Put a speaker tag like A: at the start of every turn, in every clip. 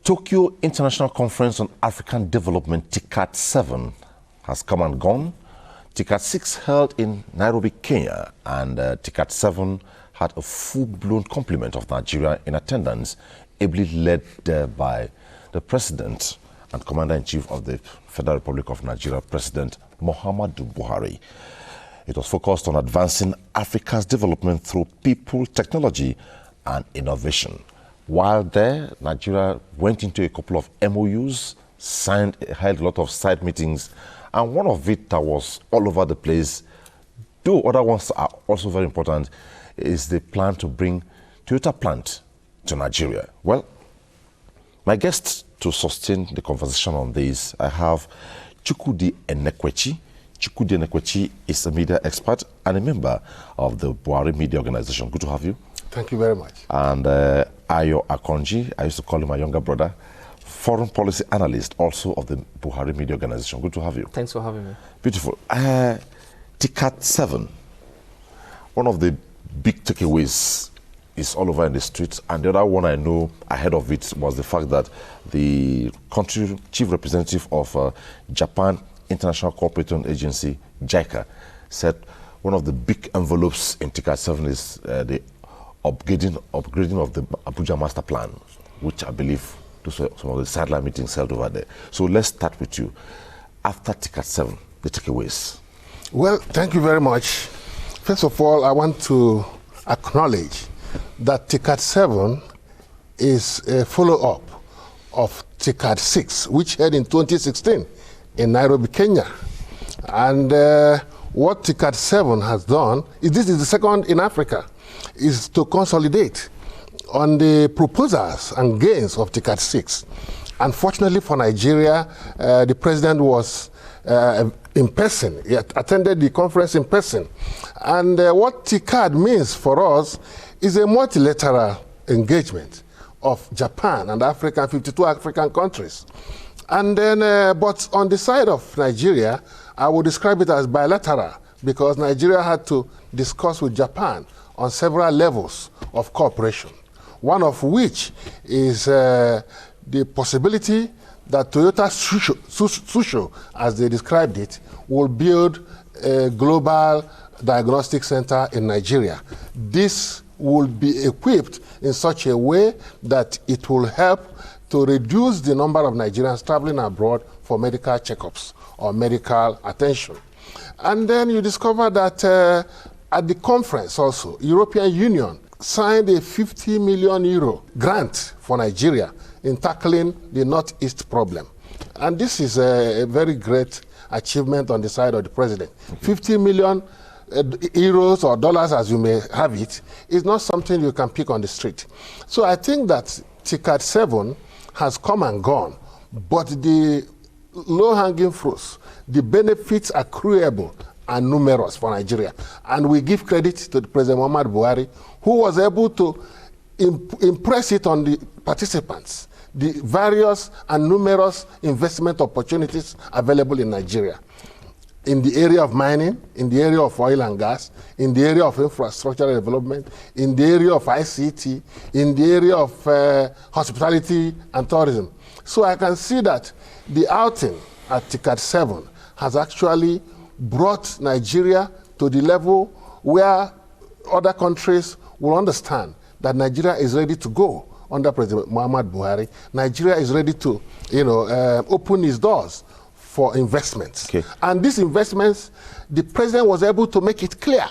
A: Tokyo International Conference on African Development, Ticad 7, has come and gone. Ticad 6 held in Nairobi, Kenya, and Ticad 7 had a full-blown complement of Nigeria in attendance, ably led by the President and Commander-in-Chief of the Federal Republic of Nigeria, President Muhammadu Buhari. It was focused on advancing Africa's development through people, technology, and innovation. While there, Nigeria went into a couple of MOUs, held a lot of side meetings, and one of it that was all over the place, though other ones are also very important, is the plan to bring Toyota plant to Nigeria. Well, my guest to sustain the conversation on this, I have Chukwudi Enekwechi. Chukwudi Enekwechi is a media expert and a member of the Buhari Media Organization. Good to have you.
B: Thank you very much.
A: And Akanji, I used to call him my younger brother, foreign policy analyst, also of the Buhari Media Organization. Good to have you.
C: Thanks for having me.
A: Beautiful. Ticad 7, one of the big takeaways is all over in the streets, and the other one I know ahead of it was the fact that the country chief representative of Japan International Cooperation Agency, JICA, said one of the big envelopes in Ticad 7 is the upgrading of the Abuja Master Plan, which I believe those were some of the sideline meetings held over there. So let's start with you. After Ticad 7, the takeaways.
B: Well, thank you very much. First of all, I want to acknowledge that Ticad 7 is a follow-up of Ticad 6, which held in 2016 in Nairobi, Kenya. And what Ticad 7 has done, this is the second in Africa, is to consolidate on the proposals and gains of Ticad 6. Unfortunately for Nigeria, the president was in person. He attended the conference in person. And what Ticad means for us is a multilateral engagement of Japan and Africa, 52 African countries. And then, but on the side of Nigeria, I would describe it as bilateral, because Nigeria had to discuss with Japan on several levels of cooperation, one of which is the possibility that Toyota Susho, as they described it, will build a global diagnostic center in Nigeria. This will be equipped in such a way that it will help to reduce the number of Nigerians traveling abroad for medical checkups or medical attention. And then you discover that at the conference also, European Union signed a 50 million euro grant for Nigeria in tackling the Northeast problem. And this is a very great achievement on the side of the president. 50 million euros or dollars, as you may have it, is not something you can pick on the street. So I think that Ticad 7 has come and gone, but the low-hanging fruits, the benefits accruable are numerous for Nigeria. And we give credit to the President Muhammadu Buhari, who was able to impress it on the participants, the various and numerous investment opportunities available in Nigeria, in the area of mining, in the area of oil and gas, in the area of infrastructure development, in the area of ICT, in the area of hospitality and tourism. So I can see that the outing at Ticad 7 has actually brought Nigeria to the level where other countries will understand that Nigeria is ready to go under President Muhammadu Buhari. Nigeria is ready to, open its doors for investments. Okay. And these investments, the president was able to make it clear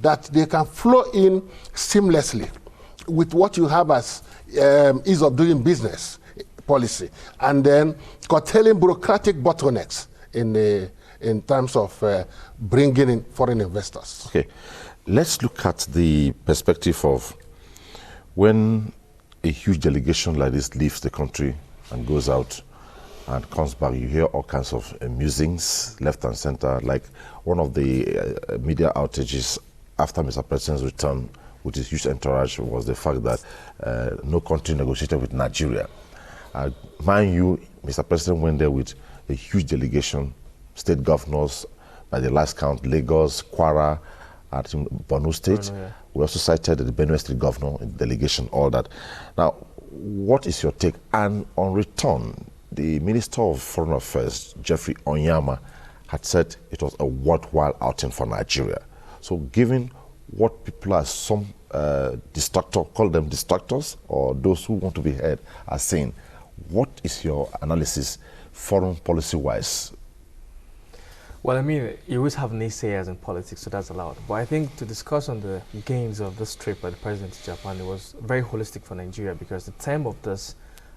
B: that they can flow in seamlessly with what you have as ease of doing business policy, and then curtailing bureaucratic bottlenecks in terms of bringing in foreign investors.
A: Okay, let's look at the perspective of when a huge delegation like this leaves the country and goes out and comes back, you hear all kinds of musings left and center. Like one of the media outages after Mr. President's return with his huge entourage was the fact that no country negotiated with Nigeria. Mind you, Mr. President went there with a huge delegation, state governors, by the last count, Lagos, Kwara, Borno State. Yeah. We also cited the Benue State governor in delegation, all that. Now, what is your take? And on return, the Minister of Foreign Affairs, Jeffrey Onyama, had said it was a worthwhile outing for Nigeria. So given what people are, some call them distractors, or those who want to be heard, are saying, what is your analysis, foreign policy-wise?
C: Well, I mean, you always have naysayers in politics, so that's allowed. But I think to discuss on the gains of this trip by the president to Japan, it was very holistic for Nigeria, because the theme of this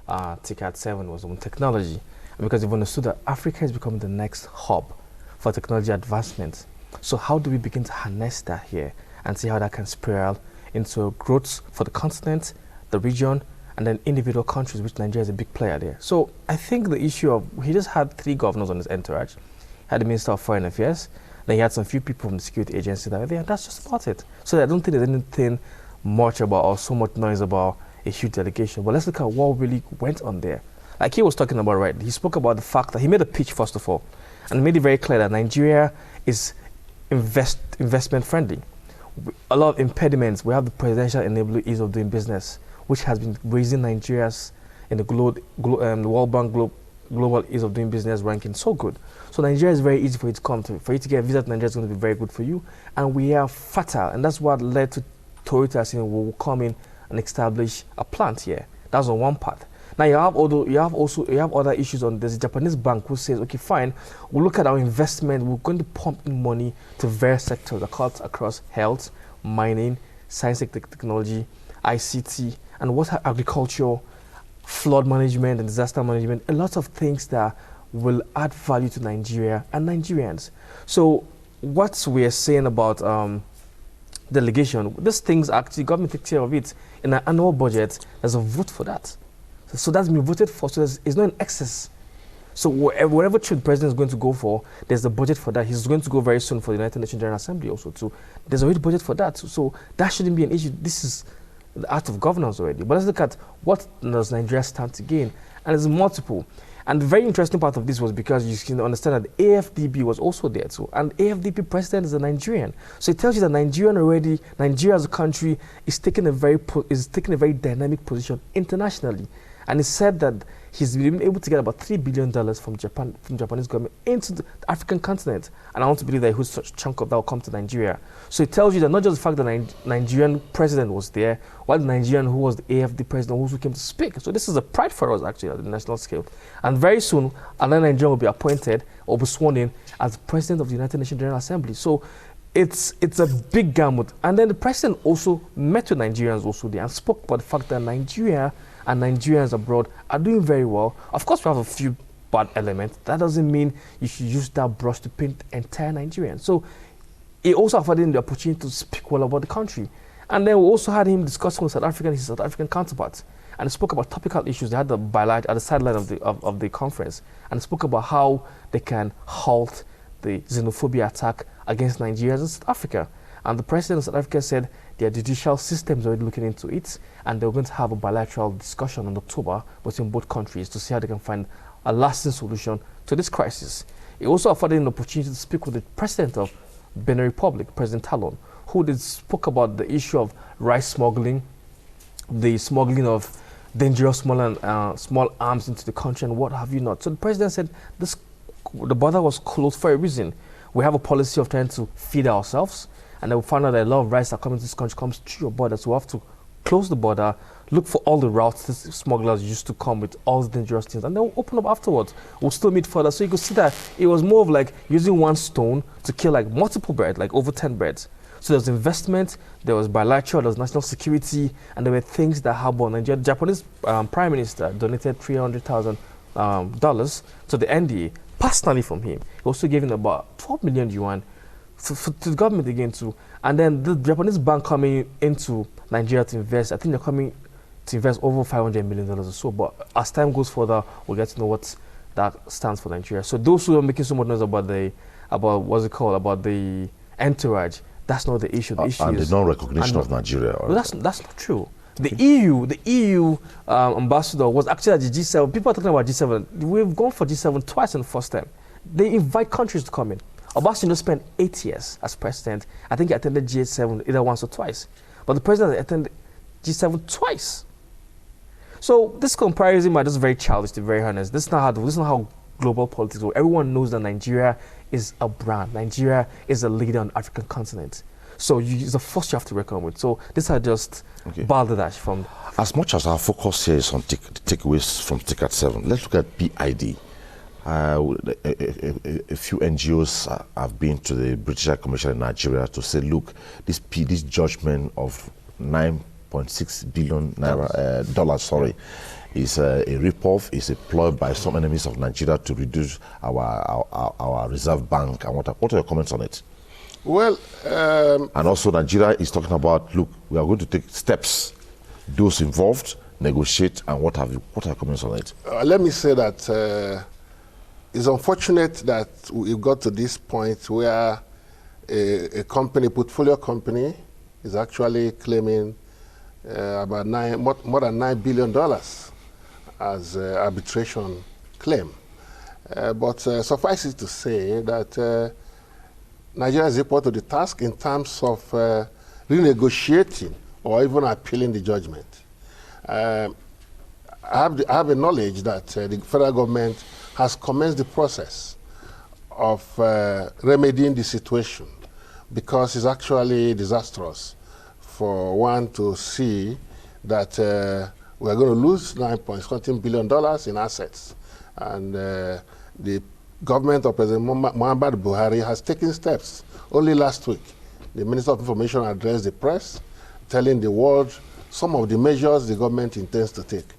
C: Ticad 7 was on technology. And because they've understood that Africa is becoming the next hub for technology advancement. So how do we begin to harness that here and see how that can spiral into growth for the continent, the region, and then individual countries, which Nigeria is a big player there. So I think the issue of, he just had 3 governors on his entourage. Had the Minister of Foreign Affairs, then he had some few people from the security agency that were there, and that's just about it. So I don't think there's anything much about, or so much noise about a huge delegation. But let's look at what really went on there. Like he was talking about, right, he spoke about the fact that he made a pitch, first of all, and made it very clear that Nigeria is investment friendly. A lot of impediments. We have the presidential enabler ease of doing business, which has been raising Nigeria's in the World Bank global ease of doing business ranking so good. So Nigeria is very easy for you to come to. For you to get a visa to Nigeria is going to be very good for you. And we are fertile. And that's what led to Toyota saying we'll come in and establish a plant here. That's on one part. Now you have other issues on this. Japanese bank who says, okay, fine, we'll look at our investment. We're going to pump in money to various sectors across health, mining, science and technology, ICT, and water, agriculture, flood management and disaster management, a lot of things that will add value to Nigeria and Nigerians. So what we are saying about delegation, these things actually, government takes care of it. In an annual budget, there's a vote for that. So that's been voted for, so it's not in excess. So whatever trip the president is going to go for, there's a budget for that. He's going to go very soon for the United Nations General Assembly also too. There's already budget for that. So that shouldn't be an issue. This is the art of governance already. But let's look at what does Nigeria stand to gain. And there's multiple. And the very interesting part of this was because you can understand that the AFDB was also there too. And AFDB president is a Nigerian. So it tells you that Nigeria as a country is taking a very dynamic position internationally. And he said that he's been able to get about $3 billion from Japanese government into the African continent. And I want to believe that a huge chunk of that will come to Nigeria. So it tells you that not just the fact that the Nigerian president was there, while the Nigerian who was the AFD president also came to speak. So this is a pride for us actually at the national scale. And very soon, another Nigerian will be appointed or be sworn in as president of the United Nations General Assembly. So it's a big gamut. And then the president also met with Nigerians also there and spoke about the fact that Nigeria and Nigerians abroad are doing very well. Of course, we have a few bad elements. That doesn't mean you should use that brush to paint entire Nigerians. So it also afforded him the opportunity to speak well about the country. And then we also had him discussing with his South African counterparts. And he spoke about topical issues. They had the byline at the sideline of the conference. And spoke about how they can halt the xenophobia attack against Nigerians in South Africa. And the president of South Africa said their judicial system is already looking into it, and they're going to have a bilateral discussion in October between both countries to see how they can find a lasting solution to this crisis. It also afforded an opportunity to speak with the president of Benin Republic, President Talon, who spoke about the issue of rice smuggling, the smuggling of dangerous small arms into the country, and what have you not. So the president said the border was closed for a reason. We have a policy of trying to feed ourselves, and then we found out that a lot of rice that comes to this country comes through your border. So we have to close the border, look for all the routes these smugglers used to come with all the dangerous things, and then we'll open up afterwards. We'll still meet further. So you could see that it was more of like using one stone to kill like multiple birds, like over 10 birds. So there was investment, there was bilateral, there was national security, and there were things that happened. And the Japanese Prime Minister donated $300,000 to the NDA personally from him. He also gave him about 12 million yuan to the government again too. And then the Japanese bank coming into Nigeria to invest, I think they're coming to invest over $500 million or so. But as time goes further, we'll get to know what that stands for Nigeria. So those who are making so much noise about the entourage, that's not the issue. The issue
A: and
C: is
A: the non-recognition of Nigeria.
C: Well, that's not true. The EU ambassador was actually at the G7. People are talking about G7. We've gone for G7 twice in the first time. They invite countries to come in. Obasanjo spent 8 years as president. I think he attended G7 either once or twice. But the president attended G7 twice. So this comparison might just very childish, to be very honest. This is not how global politics works. Everyone knows that Nigeria is a brand. Nigeria is a leader on the African continent. So it's a force you have to reckon with. So these are just balderdash from...
A: As much as our focus here is on takeaways from Ticad 7, let's look at PID. A few NGOs have been to the British High Commission in Nigeria to say, look, this judgment of 9.6 billion naira dollars, is a rip-off, is a ploy by some enemies of Nigeria to reduce our reserve bank. And what are your comments on it?
B: Well,
A: and also Nigeria is talking about, look, we are going to take steps, those involved, negotiate, and what are your comments on it?
B: Let me say that it's unfortunate that we got to this point where a company, portfolio company, is actually claiming about more than $9 billion as arbitration claim. But suffice it to say that Nigeria is equal to the task in terms of renegotiating or even appealing the judgment. I have a knowledge that the federal government has commenced the process of remedying the situation, because it's actually disastrous for one to see that we're going to lose $9.something billion in assets. And the government of President Muhammad Buhari has taken steps. Only last week, the Minister of Information addressed the press, telling the world some of the measures the government intends to take,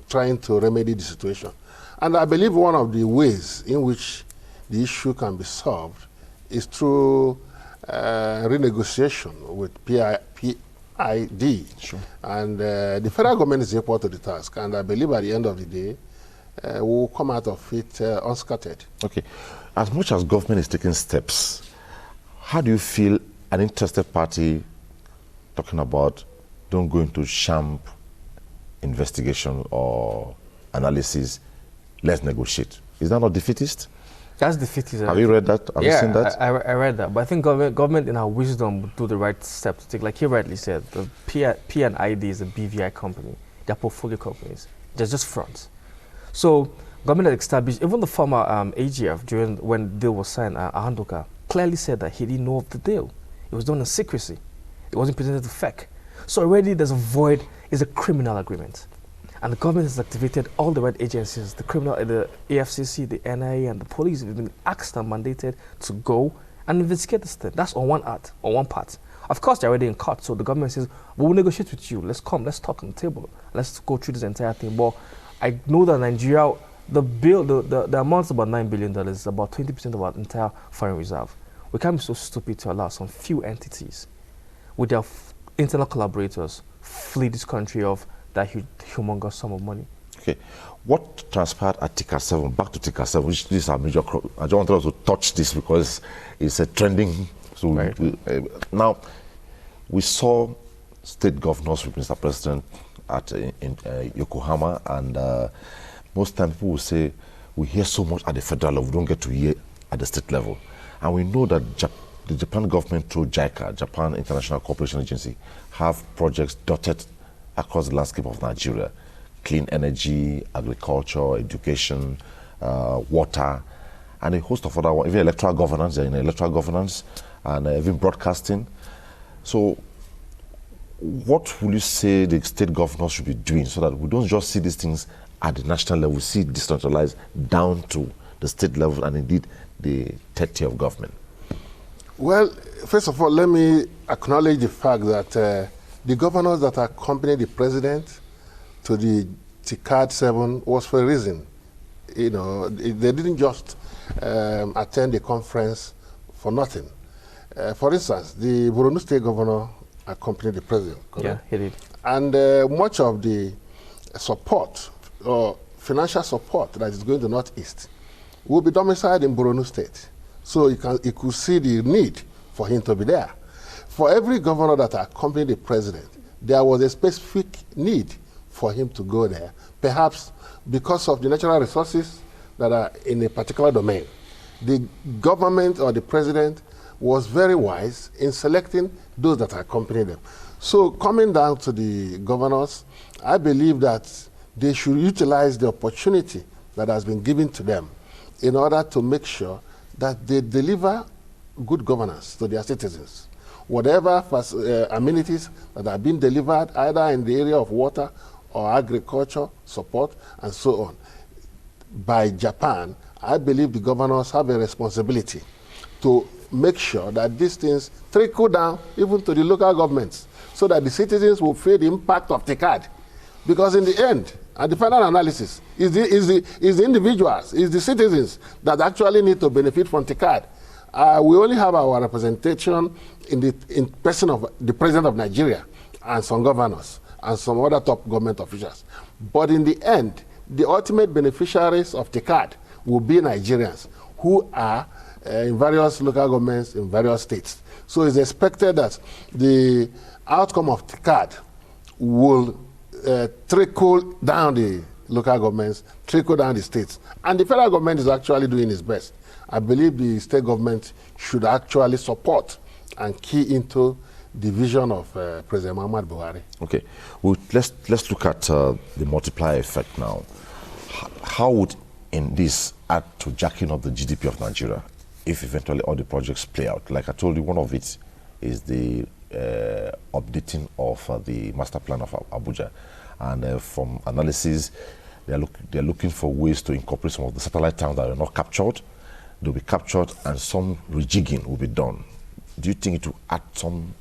B: trying to remedy the situation. And I believe one of the ways in which the issue can be solved is through renegotiation with PID.
A: Sure.
B: And the federal government is equal to the task. And I believe at the end of the day, we'll come out of it unscattered.
A: Okay. As much as government is taking steps, how do you feel an interested party talking about don't go into sham investigation or analysis, let's negotiate? Is that not defeatist?
C: That's defeatist.
A: Have you read that? Have you seen that?
C: I read that. But I think government in our wisdom would do the right step to take. Like he rightly said, the P&ID is a BVI company. They're portfolio companies. They're just fronts. So government had established, even the former AGF, when the deal was signed, Ahandoka, clearly said that he didn't know of the deal. It was done in secrecy. It wasn't presented to FEC. So already there's a void, it's a criminal agreement. And the government has activated all the right agencies, the AFCC, the NIA, and the police have been asked and mandated to go and investigate this thing. That's on one part. Of course, they're already in court, so the government says, we'll negotiate with you. Let's come, let's talk on the table. Let's go through this entire thing. But I know that Nigeria, the amount's about $9 billion, is about 20% of our entire foreign reserve. We can't be so stupid to allow some few entities with their internal collaborators flee this country of that humongous sum of money.
A: Okay. What transpired at Ticad 7, back to Ticad 7, which this is our major, I don't want us to touch this because it's a trending. So now, we saw state governors with Mr. President in Yokohama, and most times people will say, we hear so much at the federal level, we don't get to hear at the state level. And we know that the Japan government through JICA, Japan International Cooperation Agency, have projects dotted across the landscape of Nigeria. Clean energy, agriculture, education, water, and a host of other ones, even electoral governance, they're in electoral governance, and even broadcasting. So what will you say the state governors should be doing so that we don't just see these things at the national level, we see it decentralized down to the state level and indeed the third tier of government?
B: Well, first of all, let me acknowledge the fact that the governors that accompanied the president to the Ticad 7 was for a reason. You know, they didn't just attend the conference for nothing. For instance, the Borno State governor accompanied the president. Correct?
C: Yeah, he did.
B: And much of the support or financial support that is going to Northeast will be domiciled in Borno State. So you could see the need for him to be there. For every governor that accompanied the president, there was a specific need for him to go there, perhaps because of the natural resources that are in a particular domain. The government or the president was very wise in selecting those that accompanied them. So coming down to the governors, I believe that they should utilize the opportunity that has been given to them in order to make sure that they deliver good governance to their citizens. Whatever amenities that are being delivered, either in the area of water or agriculture support and so on, by Japan, I believe the governors have a responsibility to make sure that these things trickle down even to the local governments so that the citizens will feel the impact of Ticad. Because in the end, at the final analysis, is the individuals, is the citizens that actually need to benefit from Ticad. We only have our representation in person of the President of Nigeria and some governors and some other top government officials. But in the end, the ultimate beneficiaries of Ticad will be Nigerians who are in various local governments in various states. So it's expected that the outcome of Ticad will trickle down the local governments, trickle down the states. And the federal government is actually doing its best. I believe the state government should actually support and key into the vision of President Muhammad Buhari.
A: Okay, well, let's look at the multiplier effect now. How would in this add to jacking up the GDP of Nigeria if eventually all the projects play out? Like I told you, one of it is the updating of the master plan of Abuja. And from analysis, they're looking for ways to incorporate some of the satellite towns that are not captured. They'll be captured and some rejigging will be done. Do you think it will add some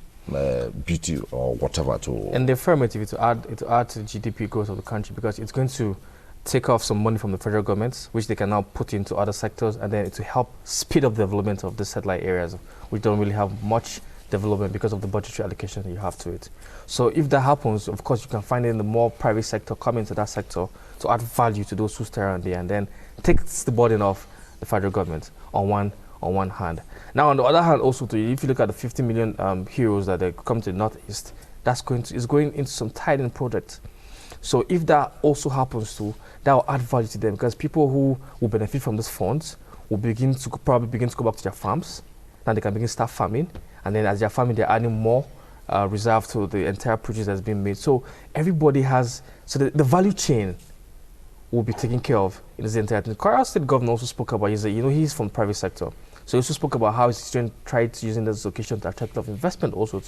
A: beauty or whatever to...
C: In the affirmative, to add to the GDP growth of the country, because it's going to take off some money from the federal government, which they can now put into other sectors, and then it will help speed up the development of the satellite areas, which don't really have much development because of the budgetary allocation that you have to it. So if that happens, of course, you can find it in the more private sector come into that sector to add value to those who stay around there, and then takes the burden off the federal government on one hand. Now, on the other hand, also, if you look at the 50 million heroes that they come to the Northeast, is going into some tied-in projects. So if that also happens too, that will add value to them, because people who will benefit from these funds will probably begin to go back to their farms. Now they can begin to start farming, and then as they're farming, they're adding more reserve to the entire produce that's being made. So everybody has, so the value chain will be taken care of in this entire thing. Kwara State Governor also spoke about, he's from the private sector. So he also spoke about how he's tried using this location to attract of investment also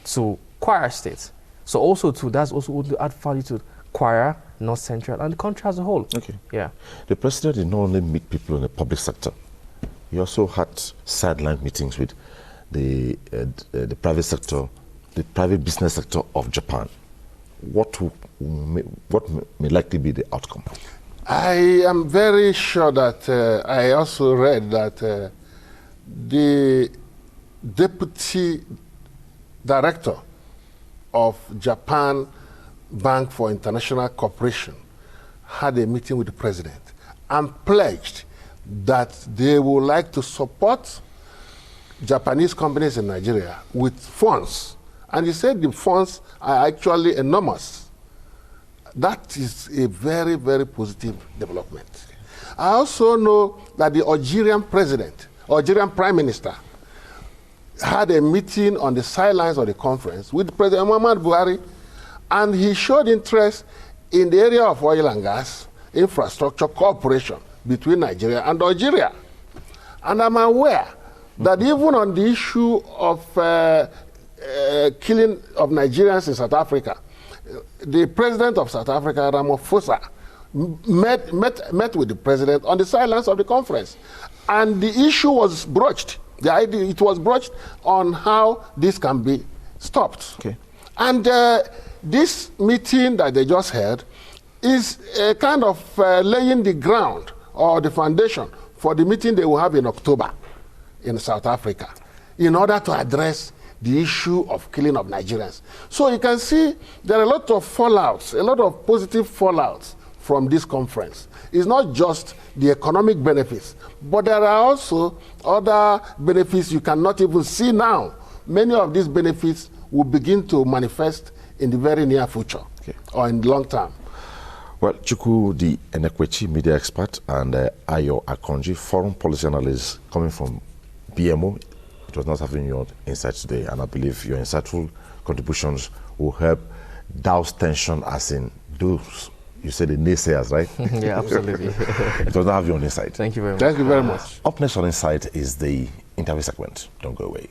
C: to Kwara State. So also that's also would add value to Kwara, North Central, and the country as a whole.
A: Okay.
C: Yeah.
A: The president did not only meet people in the public sector. He also had sideline meetings with the private sector, the private business sector of Japan. What may likely be the outcome?
B: I am very sure that I also read that the deputy director of Japan Bank for International Cooperation had a meeting with the president and pledged that they would like to support Japanese companies in Nigeria with funds. And he said the funds are actually enormous. That is a very, very positive development. I also know that the Algerian Prime Minister, had a meeting on the sidelines of the conference with President Muhammad Buhari, and he showed interest in the area of oil and gas, infrastructure cooperation between Nigeria and Algeria. And I'm aware that even on the issue of killing of Nigerians in South Africa, the president of South Africa, Ramaphosa, met with the president on the sidelines of the conference. And the issue was broached. It was broached on how this can be stopped.
A: Okay.
B: And this meeting that they just had is a kind of laying the ground or the foundation for the meeting they will have in October in South Africa in order to address the issue of killing of Nigerians. So you can see there are a lot of fallouts, a lot of positive fallouts from this conference. It's not just the economic benefits, but there are also other benefits you cannot even see now. Many of these benefits will begin to manifest in the very near future, okay, or in the long term.
A: Well, Chukwudi, Enekwechi, media expert, and Ayo Akanji, foreign policy analyst coming from BMO. It was nice having your insights today, and I believe your insightful contributions will help douse tension as in those, you said the naysayers, right?
C: Yeah, absolutely.
A: It does not have you on Insight.
C: Thank you very much.
B: Thank you very much.
A: Up next on Insight is the interview segment. Don't go away.